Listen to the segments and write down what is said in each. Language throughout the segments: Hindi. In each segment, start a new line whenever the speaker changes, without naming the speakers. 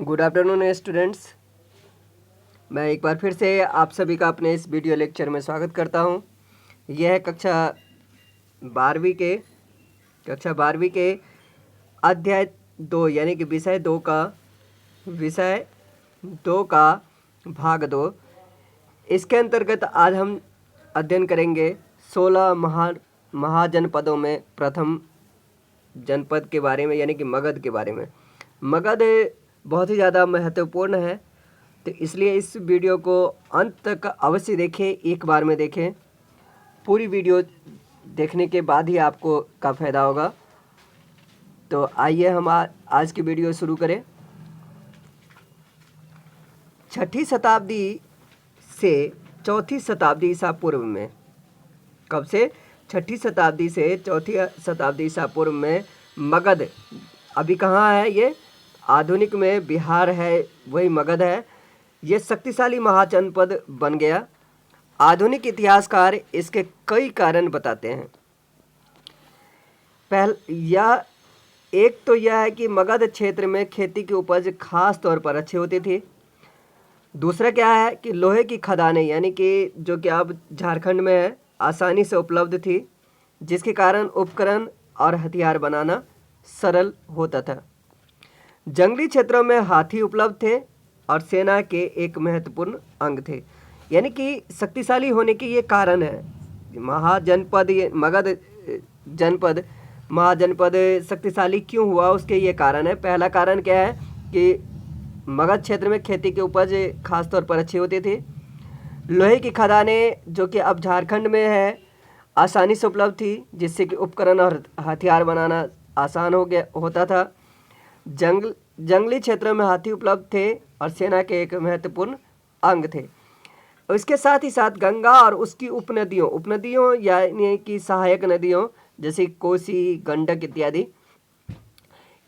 Good afternoon students. मैं एक बार फिर से आप सभी का अपने इस वीडियो लेक्चर में स्वागत करता हूं। यह है कक्षा 12वीं के अध्याय 2 यानी कि विषय 2 का भाग 2। इसके अंतर्गत आज हम अध्ययन करेंगे 16 महाजनपदों में प्रथम जनपद के बारे में यानी कि मगध के बारे में। मगध बहुत ही ज़्यादा महत्वपूर्ण है, तो इसलिए इस वीडियो को अंत तक अवश्य देखें, एक बार में देखें। पूरी वीडियो देखने के बाद ही आपको का फ़ायदा होगा। तो आइए हम आज की वीडियो शुरू करें। 6ठी शताब्दी से 4थी शताब्दी ईसा पूर्व में, कब से 6ठी शताब्दी से 4थी शताब्दी ईसा पूर्व में मगध, अभी कहाँ है ये, आधुनिक में बिहार है, वही मगध है। ये शक्तिशाली महाजनपद बन गया। आधुनिक इतिहासकार इसके कई कारण बताते हैं। एक तो यह है कि मगध क्षेत्र में खेती की उपज खास तौर पर अच्छी होती थी। दूसरा क्या है कि लोहे की खदानें यानी कि जो कि अब झारखंड में है, आसानी से उपलब्ध थी, जिसके कारण उपकरण और हथियार बनाना सरल होता था। जंगली क्षेत्रों में हाथी उपलब्ध थे और सेना के एक महत्वपूर्ण अंग थे। यानी कि शक्तिशाली होने के ये कारण है। मगध जनपद महाजनपद शक्तिशाली क्यों हुआ, उसके ये कारण है। पहला कारण क्या है कि मगध क्षेत्र में खेती की उपज खासतौर पर अच्छी होती थी। लोहे की खदानें जो कि अब झारखंड में है, आसानी से उपलब्ध थी, जिससे कि उपकरण और हथियार बनाना आसान होता था। जंगली क्षेत्रों में हाथी उपलब्ध थे और सेना के एक महत्वपूर्ण अंग थे। इसके साथ ही साथ गंगा और उसकी उपनदियों यानी कि सहायक नदियों जैसे कोसी, गंडक इत्यादि,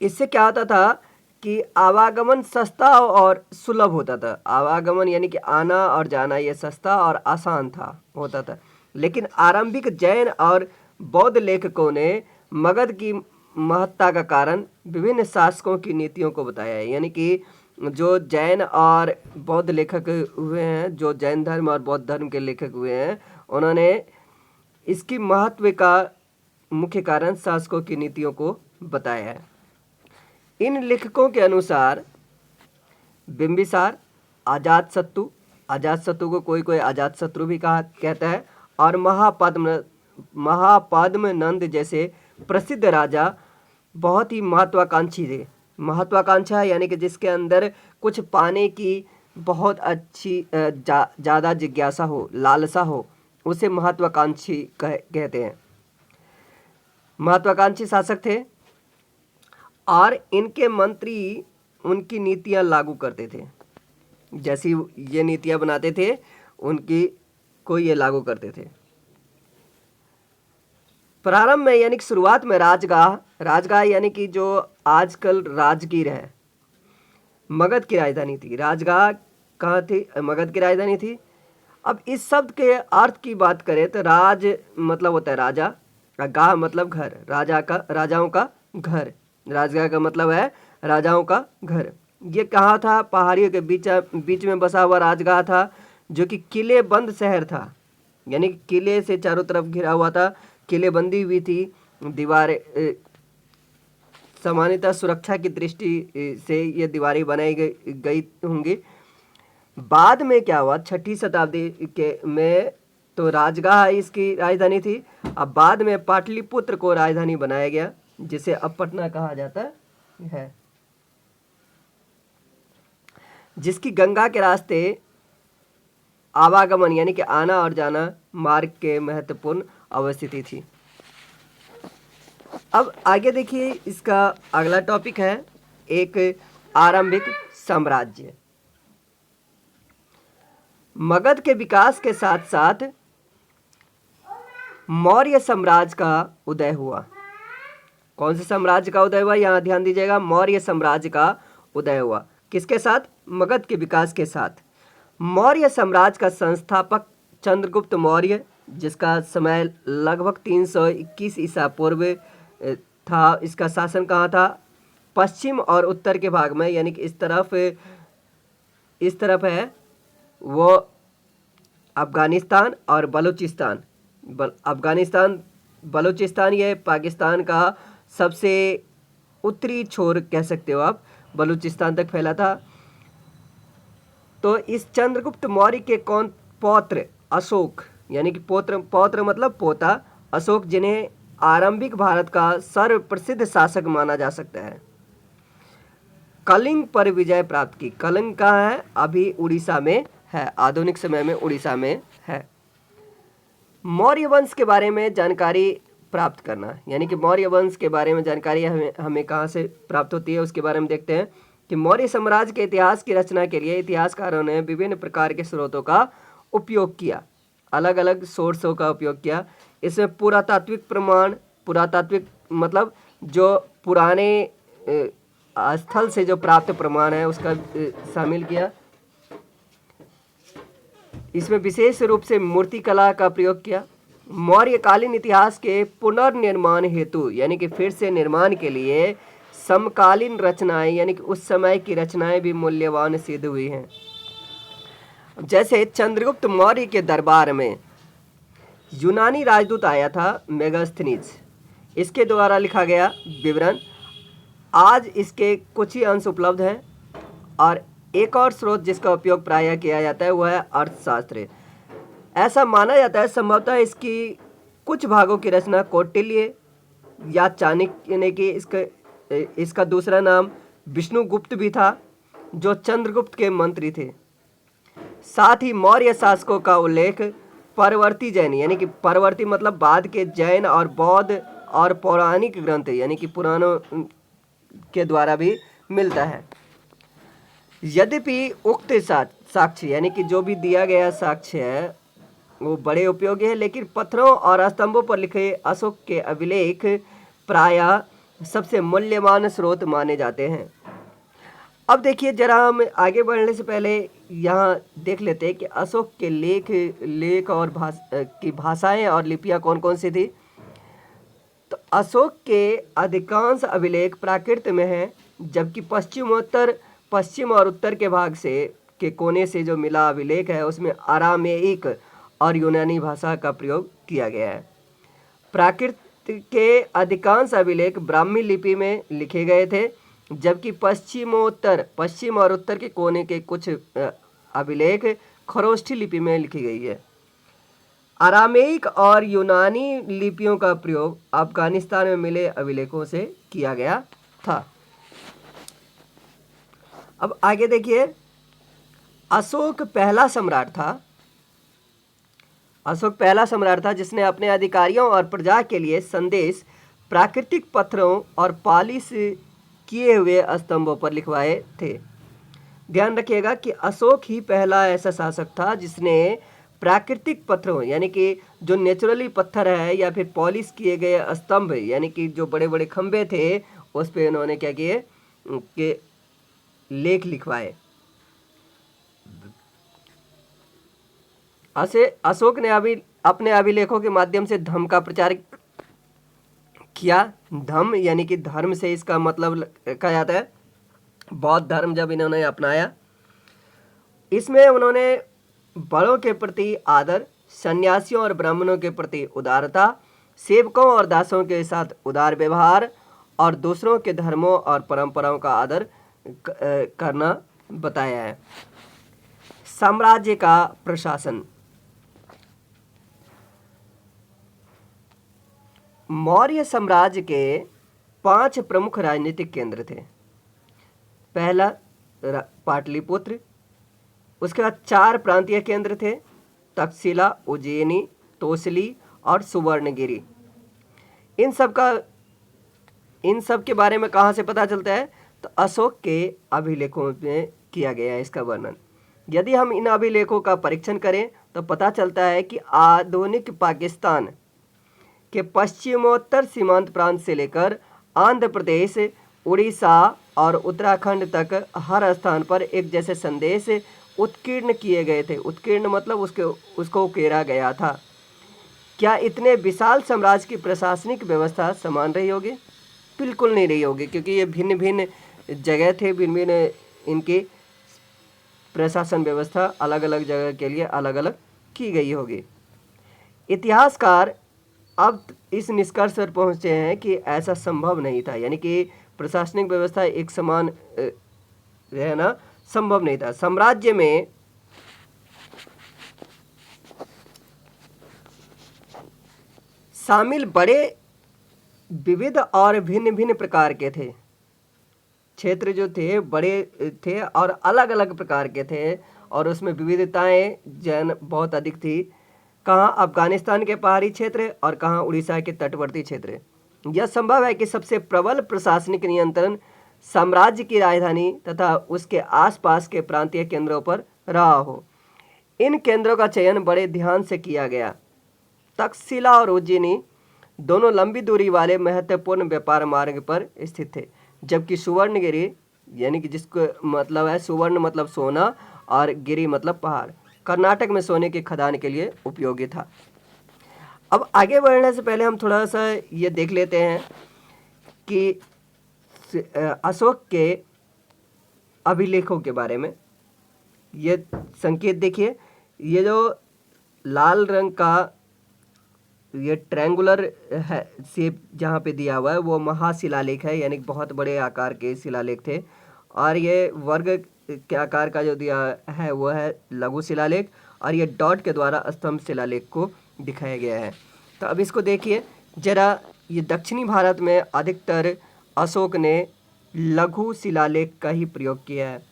इससे क्या होता था कि आवागमन सस्ता और सुलभ होता था। आवागमन यानी कि आना और जाना ये सस्ता और आसान होता था। लेकिन आरंभिक जैन और बौद्ध लेखकों ने मगध की महत्ता का कारण विभिन्न शासकों की नीतियों को बताया है। यानी कि जो जैन और बौद्ध लेखक हुए हैं, जो जैन धर्म और बौद्ध धर्म के लेखक हुए हैं, उन्होंने इसकी महत्व का मुख्य कारण शासकों की नीतियों को बताया है। इन लेखकों के अनुसार बिंबिसार, अजातशत्रु को कोई अजातशत्रु भी कहता है, और महापद्म नंद जैसे प्रसिद्ध राजा बहुत ही महत्वाकांक्षी थे। महत्वाकांक्षा यानी कि जिसके अंदर कुछ पाने की बहुत अच्छी ज़्यादा जिज्ञासा हो, लालसा हो, उसे महत्वाकांक्षी कहते हैं। महत्वाकांक्षी शासक थे और इनके मंत्री उनकी नीतियां लागू करते थे। जैसी ये नीतियां बनाते थे उनकी को ये लागू करते थे। प्रारंभ में यानी कि शुरुआत में राजगाह यानी कि जो आजकल राजगीर है, मगध की राजधानी थी। राजगाह कहाँ थी? मगध की राजधानी थी। अब इस शब्द के अर्थ की बात करें तो राज मतलब होता है राजा, गाह मतलब घर, राजाओं का घर। राजगाह का मतलब है राजाओं का घर। ये कहाँ था? पहाड़ियों के बीच में बसा हुआ राजगाह था, जो कि किले बंद शहर था। यानी किले से चारों तरफ घिरा हुआ था, किलेबंदी हुई थी, दीवारें सामान्यतः सुरक्षा की दृष्टि से ये दीवारें बनाई गई होंगी। बाद में क्या हुआ, 6ठी शताब्दी के में तो राजगाह इसकी राजधानी थी। अब बाद में पाटलिपुत्र को राजधानी बनाया गया, जिसे अब पटना कहा जाता है, जिसकी गंगा के रास्ते आवागमन यानी कि आना और जाना मार्ग के महत्वपूर्ण अवस्थिति थी। अब आगे देखिए, इसका अगला टॉपिक है एक आरंभिक साम्राज्य। मगध के विकास के साथ साथ मौर्य साम्राज्य का उदय हुआ। कौन से साम्राज्य का उदय हुआ? यहां ध्यान दीजिएगा, मौर्य साम्राज्य का उदय हुआ। किसके साथ? मगध के विकास के साथ। मौर्य साम्राज्य का संस्थापक चंद्रगुप्त मौर्य, जिसका समय लगभग 321 ईसा पूर्व था। इसका शासन कहाँ था? पश्चिम और उत्तर के भाग में, यानी कि इस तरफ है वो अफ़गानिस्तान और बलूचिस्तान। अफ़गानिस्तान बलूचिस्तान ये पाकिस्तान का सबसे उत्तरी छोर कह सकते हो आप, बलूचिस्तान तक फैला था। तो इस चंद्रगुप्त मौर्य के कौन पौत्र अशोक, यानी कि पौत्र मतलब पोता अशोक, जिन्हें आरंभिक भारत का सर्वप्रसिद्ध शासक माना जा सकता है, कलिंग पर विजय प्राप्त की। कलिंग कहाँ है? अभी उड़ीसा में है, आधुनिक समय में उड़ीसा में है। मौर्य वंश के बारे में जानकारी प्राप्त करना, यानी कि मौर्य वंश के बारे में जानकारी हमें कहाँ से प्राप्त होती है उसके बारे में देखते हैं कि मौर्य साम्राज्य के इतिहास की रचना के लिए इतिहासकारों ने विभिन्न प्रकार के स्रोतों का उपयोग किया, अलग अलग सोर्सों का उपयोग किया। इसमें पुरातात्विक प्रमाण, पुरातात्विक मतलब जो पुराने स्थल से जो प्राप्त प्रमाण है उसका शामिल किया। इसमें विशेष रूप से मूर्तिकला का प्रयोग किया। मौर्यकालीन इतिहास के पुनर्निर्माण हेतु, यानी कि फिर से निर्माण के लिए समकालीन रचनाएं, यानी कि उस समय की रचनाएं भी मूल्यवान सिद्ध हुई हैं। जैसे चंद्रगुप्त मौर्य के दरबार में यूनानी राजदूत आया था मेगास्थनीज, इसके द्वारा लिखा गया विवरण। आज इसके कुछ ही अंश उपलब्ध हैं और एक और स्रोत जिसका उपयोग प्रायः किया जाता है वह है अर्थशास्त्र। ऐसा माना जाता है संभवतः इसकी कुछ भागों की रचना कौटिल्य या चाणक्य ने की। इसका दूसरा नाम विष्णुगुप्त भी था, जो चंद्रगुप्त के मंत्री थे। साथ ही मौर्य शासकों का उल्लेख परवर्ती जैन, यानी कि परवर्ती मतलब बाद के जैन और बौद्ध और पौराणिक ग्रंथ, यानी कि पुराणों के द्वारा भी मिलता है। यद्यपि उक्त साक्ष्य, यानी कि जो भी दिया गया साक्ष्य है वो बड़े उपयोगी है, लेकिन पत्थरों और स्तंभों पर लिखे अशोक के अभिलेख प्रायः सबसे मूल्यवान स्रोत माने जाते हैं। अब देखिए जरा हम आगे बढ़ने से पहले यहाँ देख लेते हैं कि अशोक के लेख और भाषाएं और लिपियाँ कौन कौन सी थी। तो अशोक के अधिकांश अभिलेख प्राकृत में हैं, जबकि पश्चिम और उत्तर के भाग से के कोने से जो मिला अभिलेख है उसमें अरामेइक और यूनानी भाषा का प्रयोग किया गया है। प्राकृत के अधिकांश अभिलेख ब्राह्मी लिपि में लिखे गए थे, जबकि पश्चिम और उत्तर के कोने के कुछ अभिलेख खरोष्ठी लिपि में लिखी गई है। अरामेइक और यूनानी लिपियों का प्रयोग अफगानिस्तान में मिले अभिलेखों से किया गया था। अब आगे देखिए, अशोक पहला सम्राट था जिसने अपने अधिकारियों और प्रजा के लिए संदेश प्राकृतिक पत्थरों और पालिश किए हुए स्तंभों पर लिखवाए थे। ध्यान रखिएगा कि अशोक ही पहला ऐसा शासक था जिसने प्राकृतिक पत्थरों, यानी कि जो नेचुरली पत्थर है या फिर पॉलिश किए गए स्तंभ, यानी कि जो बड़े बड़े खंबे थे उस पे उन्होंने क्या किए कि लेख लिखवाए। अशोक ने अपने अभिलेखों के माध्यम से धर्म का प्रचार किया। धर्म यानी कि धर्म से इसका मतलब कहा जाता है बौद्ध धर्म जब इन्होंने अपनाया। इसमें उन्होंने बड़ों के प्रति आदर, सन्यासियों और ब्राह्मणों के प्रति उदारता, सेवकों और दासों के साथ उदार व्यवहार और दूसरों के धर्मों और परंपराओं का आदर करना बताया है। साम्राज्य का प्रशासन। मौर्य साम्राज्य के 5 प्रमुख राजनीतिक केंद्र थे। पहला पाटलिपुत्र, उसके बाद 4 प्रांतीय केंद्र थे, तक्षशिला, उज्जैनी, तोसली और सुवर्णगिरी। इन सब के बारे में कहाँ से पता चलता है? तो अशोक के अभिलेखों में किया गया है इसका वर्णन। यदि हम इन अभिलेखों का परीक्षण करें तो पता चलता है कि आधुनिक पाकिस्तान के पश्चिमोत्तर सीमांत प्रांत से लेकर आंध्र प्रदेश, उड़ीसा और उत्तराखंड तक हर स्थान पर एक जैसे संदेश उत्कीर्ण किए गए थे। उत्कीर्ण मतलब उसको उकेरा गया था। क्या इतने विशाल साम्राज्य की प्रशासनिक व्यवस्था समान रही होगी? बिल्कुल नहीं रही होगी, क्योंकि ये भिन्न भिन्न जगह थे, भिन्न भिन्न इनकी प्रशासन व्यवस्था अलग अलग जगह के लिए अलग अलग की गई होगी। इतिहासकार अब इस निष्कर्ष पर पहुँचे हैं कि ऐसा संभव नहीं था, यानी कि प्रशासनिक व्यवस्था एक समान रहना संभव नहीं था। साम्राज्य में शामिल बड़े विविध और भिन्न भिन्न प्रकार के थे, क्षेत्र जो थे बड़े थे और अलग अलग प्रकार के थे, और उसमें विविधताएं जन बहुत अधिक थी। कहाँ अफगानिस्तान के पहाड़ी क्षेत्र और कहाँ उड़ीसा के तटवर्ती क्षेत्र। यह संभव है कि सबसे प्रबल प्रशासनिक नियंत्रण साम्राज्य की राजधानी तथा उसके आसपास के प्रांतीय केंद्रों पर रहा हो। इन केंद्रों का चयन बड़े ध्यान से किया गया। तक्षशिला और उज्जैनी दोनों लंबी दूरी वाले महत्वपूर्ण व्यापार मार्ग पर स्थित थे, जबकि सुवर्णगिरी, यानी कि जिसको मतलब है सुवर्ण मतलब सोना और गिरी मतलब पहाड़, कर्नाटक में सोने के खदान के लिए उपयोगी था। अब आगे बढ़ने से पहले हम थोड़ा सा ये देख लेते हैं कि अशोक के अभिलेखों के बारे में। ये संकेत देखिए, ये जो लाल रंग का ये ट्रायंगुलर है शेप जहाँ पे दिया हुआ है वो महाशिलालेख है, यानी बहुत बड़े आकार के शिलालेख थे। और ये वर्ग के आकार का जो दिया है वो है लघु शिलालेख, और ये डॉट के द्वारा स्तंभ शिलालेख को दिखाया गया है। तो अब इसको देखिए जरा, ये दक्षिणी भारत में अधिकतर अशोक ने लघु शिलालेख का ही प्रयोग किया है,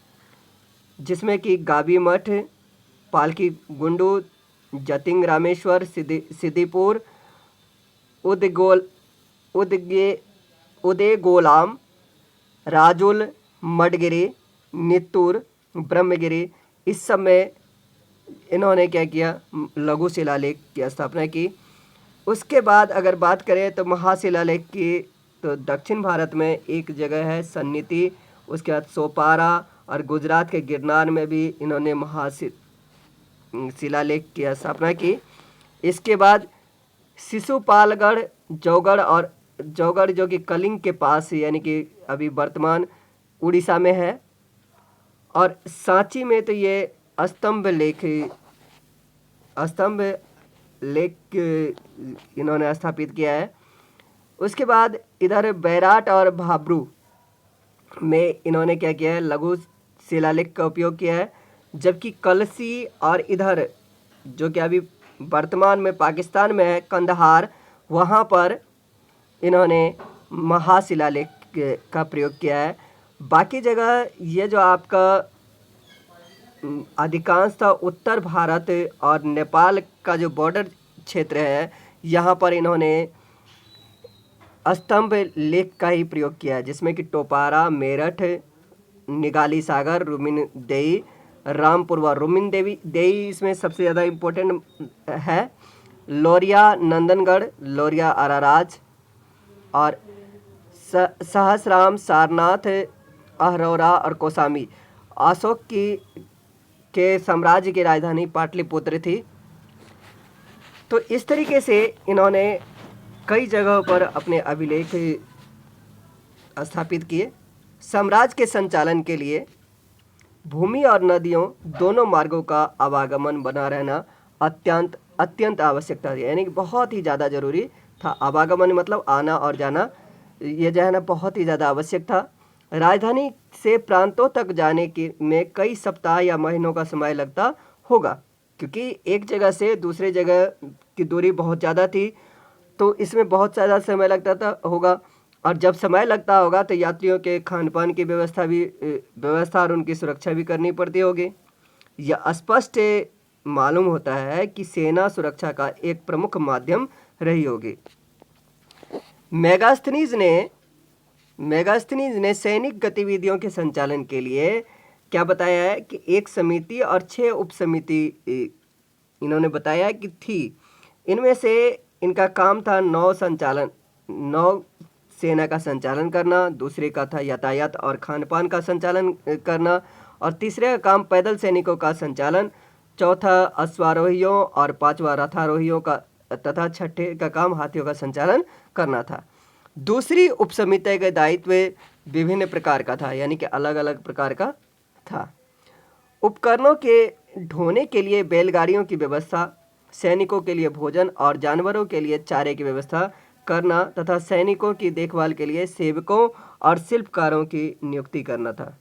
जिसमें कि गाबी मठ, पालकी गुंडू, जतिंग रामेश्वर, सिद्दीपुर, उदयगोलाम, राजुल, मडगिरी, नित्तूर, ब्रह्मगिरी, इस सब में इन्होंने क्या किया, लघु शिलालेख की स्थापना की। उसके बाद अगर बात करें तो महाशिलालेख की, तो दक्षिण भारत में एक जगह है सन्निति, उसके बाद सोपारा, और गुजरात के गिरनार में भी इन्होंने शिलालेख की स्थापना की। इसके बाद शिशुपालगढ़, जौगढ़ जो कि कलिंग के पास यानी कि अभी वर्तमान उड़ीसा में है, और सांची में तो ये स्तंभ लेख इन्होंने स्थापित किया है। उसके बाद इधर बैराट और भाब्रू में इन्होंने क्या किया है, लघु शिलालेख का उपयोग किया है। जबकि कलसी और इधर जो कि अभी वर्तमान में पाकिस्तान में है कंदहार, वहाँ पर इन्होंने महाशिलालेख का प्रयोग किया है। बाकी जगह ये जो आपका अधिकांश था उत्तर भारत और नेपाल का जो बॉर्डर क्षेत्र है, यहाँ पर इन्होंने स्तंभ लेख का ही प्रयोग किया है, जिसमें कि टोपारा, मेरठ, निगाली सागर, रुमिन देई, रामपुर व रुमिन देई इसमें सबसे ज़्यादा इम्पोर्टेंट है। लोरिया नंदनगढ़, लोरिया अराराज, और सहसराम, सारनाथ, अहरौरा और कौसामी। अशोक के साम्राज्य की राजधानी पाटलिपुत्र थी। तो इस तरीके से इन्होंने कई जगहों पर अपने अभिलेख स्थापित किए। साम्राज्य के संचालन के लिए भूमि और नदियों दोनों मार्गों का आवागमन बना रहना अत्यंत आवश्यक था, यानी कि बहुत ही ज़्यादा जरूरी था। आवागमन मतलब आना और जाना, ये जो है ना बहुत ही ज़्यादा आवश्यक था। राजधानी से प्रांतों तक जाने में कई सप्ताह या महीनों का समय लगता होगा, क्योंकि एक जगह से दूसरे जगह की दूरी बहुत ज़्यादा थी, तो इसमें बहुत ज़्यादा समय लगता होगा। और जब समय लगता होगा तो यात्रियों के खान पान की व्यवस्था और उनकी सुरक्षा भी करनी पड़ती होगी। यह स्पष्ट मालूम होता है कि सेना सुरक्षा का एक प्रमुख माध्यम रही होगी। मेगास्थनीज ने सैनिक गतिविधियों के संचालन के लिए क्या बताया है कि एक समिति और 6 उप समिति इन्होंने बताया कि थी। इनमें से इनका काम था नौ सेना का संचालन करना, दूसरे का था यातायात और खान पान का संचालन करना, और तीसरे का काम पैदल सैनिकों का संचालन, चौथा अश्वारोहियों और 5वां रथारोहियों का, तथा छठे का काम हाथियों का संचालन करना था। दूसरी उपसमिति का दायित्व विभिन्न प्रकार का था, यानी कि अलग अलग प्रकार का था। उपकरणों के ढोने के लिए बैलगाड़ियों की व्यवस्था, सैनिकों के लिए भोजन और जानवरों के लिए चारे की व्यवस्था करना तथा सैनिकों की देखभाल के लिए सेवकों और शिल्पकारों की नियुक्ति करना था।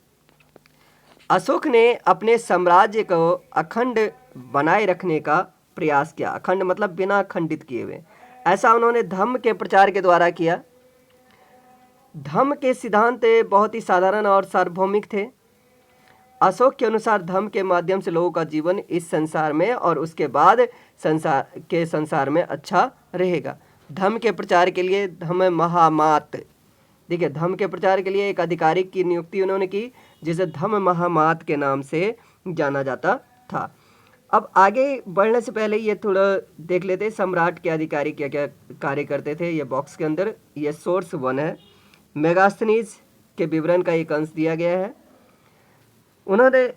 अशोक ने अपने साम्राज्य को अखंड बनाए रखने का प्रयास किया। अखंड मतलब बिना खंडित किए हुए। ऐसा उन्होंने धम्म के प्रचार के द्वारा किया। धम्म के सिद्धांत बहुत ही साधारण और सार्वभौमिक थे। अशोक के अनुसार धम्म के माध्यम से लोगों का जीवन इस संसार में और उसके बाद संसार में अच्छा रहेगा। धम्म के प्रचार के लिए धम्म महामात, देखिए धम्म के प्रचार के लिए एक अधिकारी की नियुक्ति उन्होंने की, जिसे धम्म महामात के नाम से जाना जाता था। अब आगे बढ़ने से पहले ये थोड़ा देख लेते सम्राट के अधिकारी क्या क्या कार्य करते थे। ये बॉक्स के अंदर ये सोर्स 1 है। मेगास्थनीज के विवरण का एक अंश दिया गया है। उन्होंने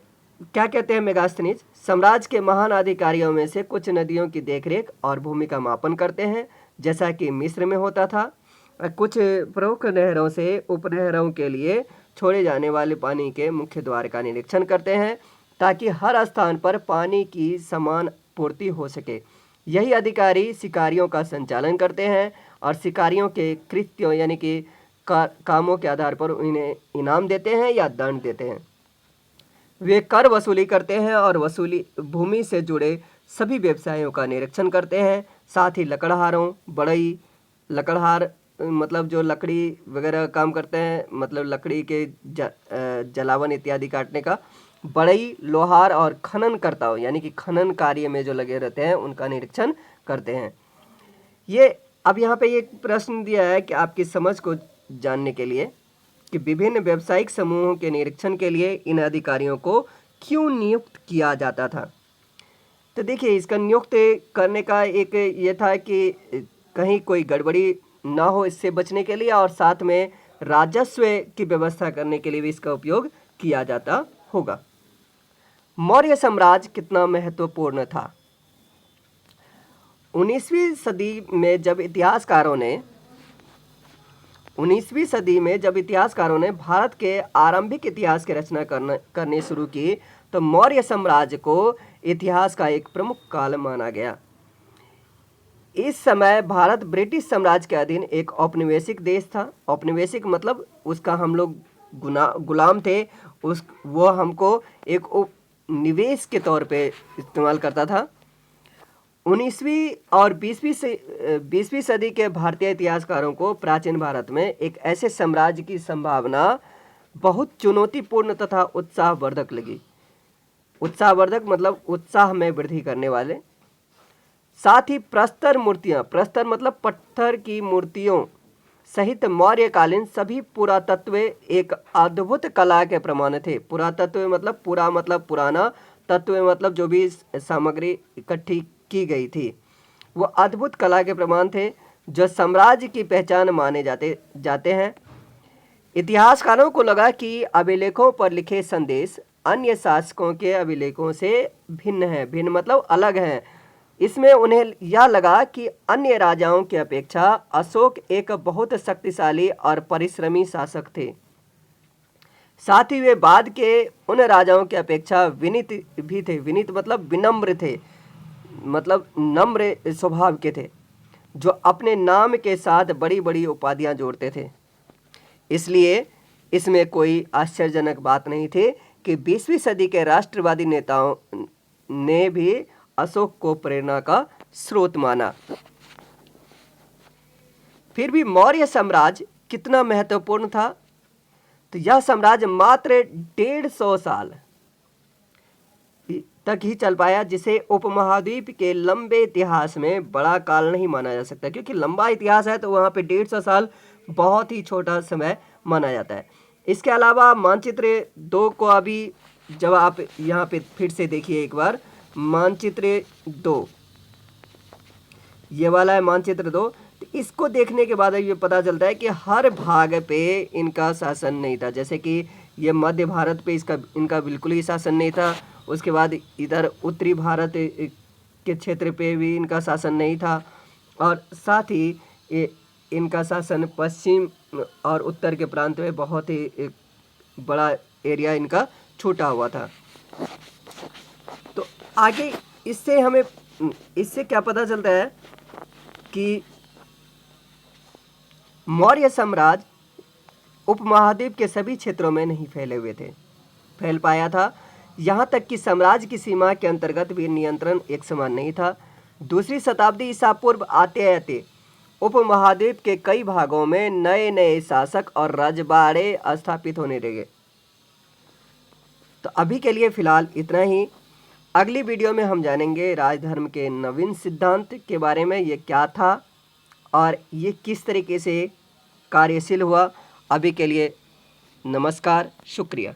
क्या कहते हैं मेगास्थनीज, साम्राज्य के महान अधिकारियों में से कुछ नदियों की देखरेख और भूमि का मापन करते हैं, जैसा कि मिस्र में होता था। कुछ प्रमुख नहरों से उपनहरों के लिए छोड़े जाने वाले पानी के मुख्य द्वार का निरीक्षण करते हैं, ताकि हर स्थान पर पानी की समान पूर्ति हो सके। यही अधिकारी शिकारियों का संचालन करते हैं और शिकारियों के कृत्यों यानी कि कामों के आधार पर उन्हें इनाम देते हैं या दंड देते हैं। वे कर वसूली करते हैं और वसूली भूमि से जुड़े सभी व्यवसायों का निरीक्षण करते हैं। साथ ही लकड़हारों, बढ़ई, लकड़हार मतलब जो लकड़ी वगैरह काम करते हैं, मतलब लकड़ी के जलावन इत्यादि काटने का, बढ़ई, लोहार और खननकर्ताओं यानी कि खनन कार्य में जो लगे रहते हैं उनका निरीक्षण करते हैं। ये अब यहाँ पे एक प्रश्न दिया है कि आपकी समझ को जानने के लिए कि विभिन्न व्यावसायिक समूहों के निरीक्षण के लिए इन अधिकारियों को क्यों नियुक्त किया जाता था। तो देखिए इसका नियुक्त करने का एक ये था कि कहीं कोई गड़बड़ी ना हो इससे बचने के लिए, और साथ में राजस्व की व्यवस्था करने के लिए भी इसका उपयोग किया जाता होगा। मौर्य साम्राज्य कितना महत्वपूर्ण था। 19वीं सदी में जब इतिहासकारों ने भारत के आरंभिक इतिहास की रचना करने शुरू की, तो मौर्य साम्राज्य को इतिहास का एक प्रमुख काल माना गया। इस समय भारत ब्रिटिश साम्राज्य के अधीन एक औपनिवेशिक देश था। औपनिवेशिक मतलब उसका हम लोग गुलाम थे, वो हमको एक निवेश के तौर पे इस्तेमाल करता था। 19वीं और 20वीं सदी के भारतीय इतिहासकारों को प्राचीन भारत में एक ऐसे साम्राज्य की संभावना बहुत चुनौतीपूर्ण तथा उत्साहवर्धक लगी। उत्साहवर्धक मतलब उत्साह में वृद्धि करने वाले। साथ ही प्रस्तर मतलब पत्थर की मूर्तियों सहित मौर्यकालीन सभी पुरातत्व एक अद्भुत कला के प्रमाण थे। पुरातत्व मतलब पुराना, तत्व मतलब जो भी सामग्री इकट्ठी की गई थी, वो अद्भुत कला के प्रमाण थे जो साम्राज्य की पहचान माने जाते हैं। इतिहासकारों को लगा कि अभिलेखों पर लिखे संदेश अन्य शासकों के अभिलेखों से भिन्न मतलब अलग हैं। इसमें उन्हें यह लगा कि अन्य राजाओं की अपेक्षा अशोक एक बहुत शक्तिशाली और परिश्रमी शासक थे। साथ ही वे बाद के उन राजाओं की अपेक्षा विनीत भी थे। विनीत मतलब विनम्र थे, मतलब नम्र स्वभाव के थे, जो अपने नाम के साथ बड़ी बड़ी उपाधियां जोड़ते थे। इसलिए इसमें कोई आश्चर्यजनक बात नहीं थी कि 20वीं सदी के राष्ट्रवादी नेताओं ने भी अशोक को प्रेरणा का स्रोत माना। फिर भी मौर्य साम्राज्य कितना महत्वपूर्ण था, तो यह साम्राज्य मात्र 150 साल तक ही चल पाया, जिसे उपमहाद्वीप के लंबे इतिहास में बड़ा काल नहीं माना जा सकता। क्योंकि लंबा इतिहास है तो वहाँ पे 150 साल बहुत ही छोटा समय माना जाता है। इसके अलावा मानचित्र 2 को अभी जब आप यहाँ पे फिर से देखिए एक बार, मानचित्र 2 ये वाला है मानचित्र 2। तो इसको देखने के बाद ये पता चलता है कि हर भाग पे इनका शासन नहीं था। जैसे कि ये मध्य भारत पे इनका बिल्कुल ही शासन नहीं था। उसके बाद इधर उत्तरी भारत के क्षेत्र पे भी इनका शासन नहीं था। और साथ ही इनका शासन पश्चिम और उत्तर के प्रांत में बहुत ही एक बड़ा एरिया इनका छूटा हुआ था। तो आगे इससे क्या पता चलता है कि मौर्य साम्राज्य उपमहाद्वीप के सभी क्षेत्रों में नहीं फैल पाया था। यहाँ तक कि साम्राज्य की सीमा के अंतर्गत भी नियंत्रण एक समान नहीं था। दूसरी शताब्दी ईसा पूर्व आते आते उपमहाद्वीप के कई भागों में नए नए शासक और रजवाड़े स्थापित होने लगे। तो अभी के लिए फिलहाल इतना ही। अगली वीडियो में हम जानेंगे राजधर्म के नवीन सिद्धांत के बारे में, ये क्या था और ये किस तरीके से कार्यशील हुआ। अभी के लिए नमस्कार, शुक्रिया।